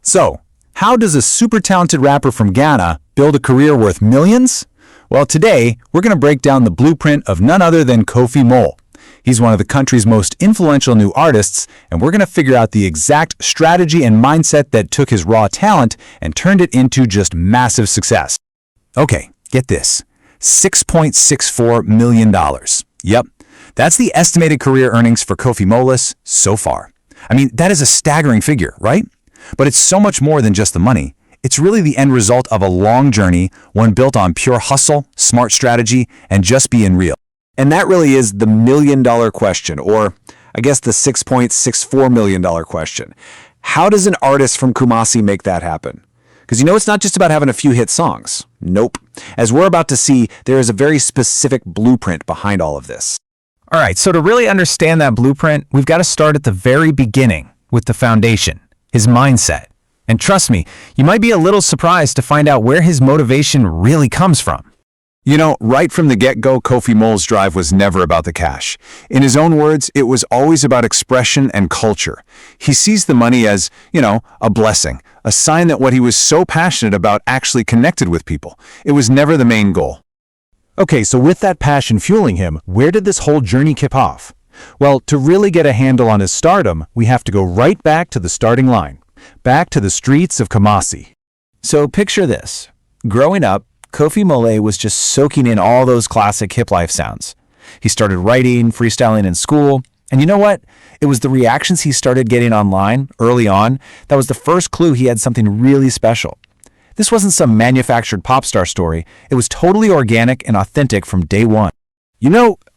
So, how does a super talented rapper from Ghana build a career worth millions? Well, today, we're going to break down the blueprint of none other than Kofi Mole. He's one of the country's most influential new artists, and we're going to figure out the exact strategy and mindset that took his raw talent and turned it into just massive success. Okay, get this. $6.64 million. Yep, that's the estimated career earnings for Kofi Mole so far. I mean, that is a staggering figure, right? But it's so much more than just the money. It's really the end result of a long journey, one built on pure hustle, smart strategy, and just being real. And that really is the million-dollar question, or I guess the $6.64 million question. How does an artist from Kumasi make that happen? Because it's not just about having a few hit songs. Nope. As we're about to see, there is a very specific blueprint behind all of this. All right, so to really understand that blueprint, we've got to start at the very beginning with the foundation, his mindset. And trust me, you might be a little surprised to find out where his motivation really comes from. Right from the get-go, Kofi Mole's drive was never about the cash. In his own words, it was always about expression and culture. He sees the money as, a blessing, a sign that what he was so passionate about actually connected with people. It was never the main goal. Okay, so with that passion fueling him, where did this whole journey kick off? Well, to really get a handle on his stardom, we have to go right back to the starting line, back to the streets of Kumasi. So picture this. Growing up, Kofi Mole was just soaking in all those classic hip life sounds. He started writing, freestyling in school, and you know what? It was the reactions he started getting online early on that was the first clue he had something really special. This wasn't some manufactured pop star story. It was totally organic and authentic from day one.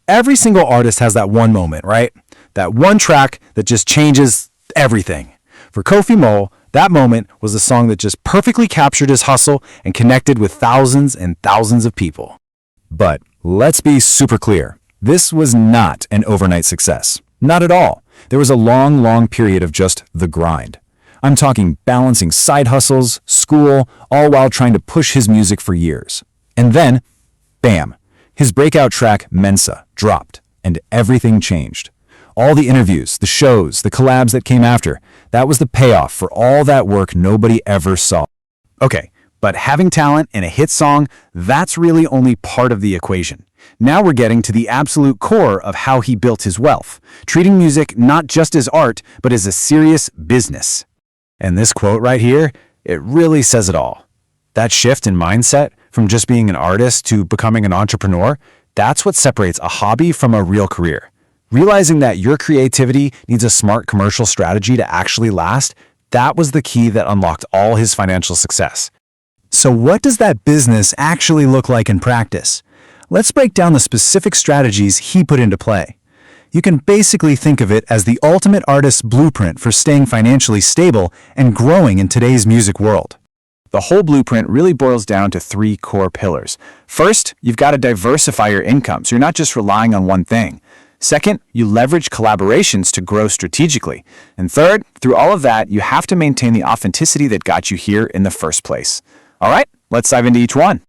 Every single artist has that one moment, right? That one track that just changes everything. For Kofi Mole, that moment was a song that just perfectly captured his hustle and connected with thousands and thousands of people. But let's be super clear. This was not an overnight success. Not at all. There was a long period of just the grind. I'm talking balancing side hustles, school, all while trying to push his music for years. And then, bam, his breakout track Mensah dropped, and everything changed. All the interviews, the shows, the collabs that came after, that was the payoff for all that work nobody ever saw. Okay, but having talent and a hit song, that's really only part of the equation. Now we're getting to the absolute core of how he built his wealth, treating music not just as art, but as a serious business. And this quote right here, it really says it all. That shift in mindset from just being an artist to becoming an entrepreneur, that's what separates a hobby from a real career. Realizing that your creativity needs a smart commercial strategy to actually last, that was the key that unlocked all his financial success. So what does that business actually look like in practice? Let's break down the specific strategies he put into play. You can basically think of it as the ultimate artist's blueprint for staying financially stable and growing in today's music world. The whole blueprint really boils down to three core pillars. First, you've got to diversify your income, so you're not just relying on one thing. Second, you leverage collaborations to grow strategically. And third, through all of that, you have to maintain the authenticity that got you here in the first place. All right, let's dive into each one.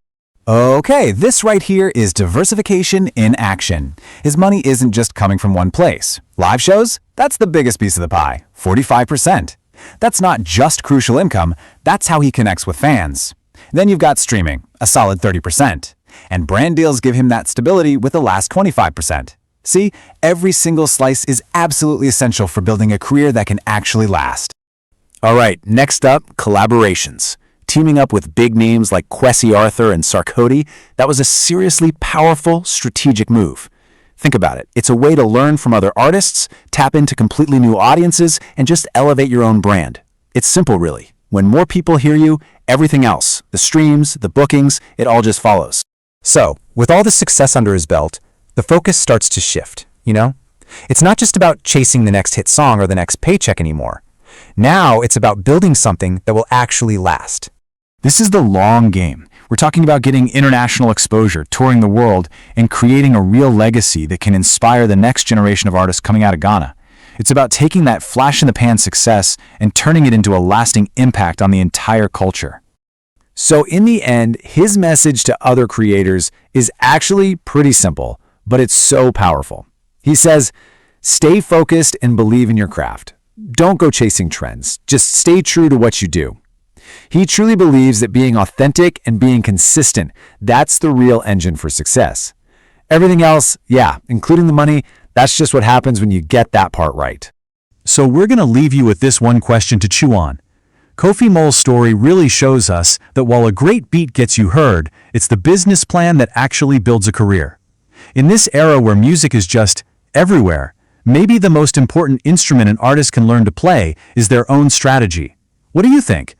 Okay, this right here is diversification in action. His money isn't just coming from one place. Live shows? That's the biggest piece of the pie, 45%. That's not just crucial income, that's how he connects with fans. Then you've got streaming, a solid 30%. And brand deals give him that stability with the last 25%. See, every single slice is absolutely essential for building a career that can actually last. All right, next up, collaborations. Teaming up with big names like Kwesi Arthur and Sarkodie, that was a seriously powerful, strategic move. Think about it. It's a way to learn from other artists, tap into completely new audiences, and just elevate your own brand. It's simple, really. When more people hear you, everything else, the streams, the bookings, it all just follows. So, with all this success under his belt, the focus starts to shift, It's not just about chasing the next hit song or the next paycheck anymore. Now it's about building something that will actually last. This is the long game. We're talking about getting international exposure, touring the world, and creating a real legacy that can inspire the next generation of artists coming out of Ghana. It's about taking that flash-in-the-pan success and turning it into a lasting impact on the entire culture. So in the end, his message to other creators is actually pretty simple, but it's so powerful. He says, stay focused and believe in your craft. don't go chasing trends. Just stay true to what you do. He truly believes that being authentic and being consistent, that's the real engine for success. Everything else, yeah, including the money, that's just what happens when you get that part right. So we're going to leave you with this one question to chew on. Kofi Mole's story really shows us that while a great beat gets you heard, it's the business plan that actually builds a career. In this era where music is just everywhere, maybe the most important instrument an artist can learn to play is their own strategy. What do you think?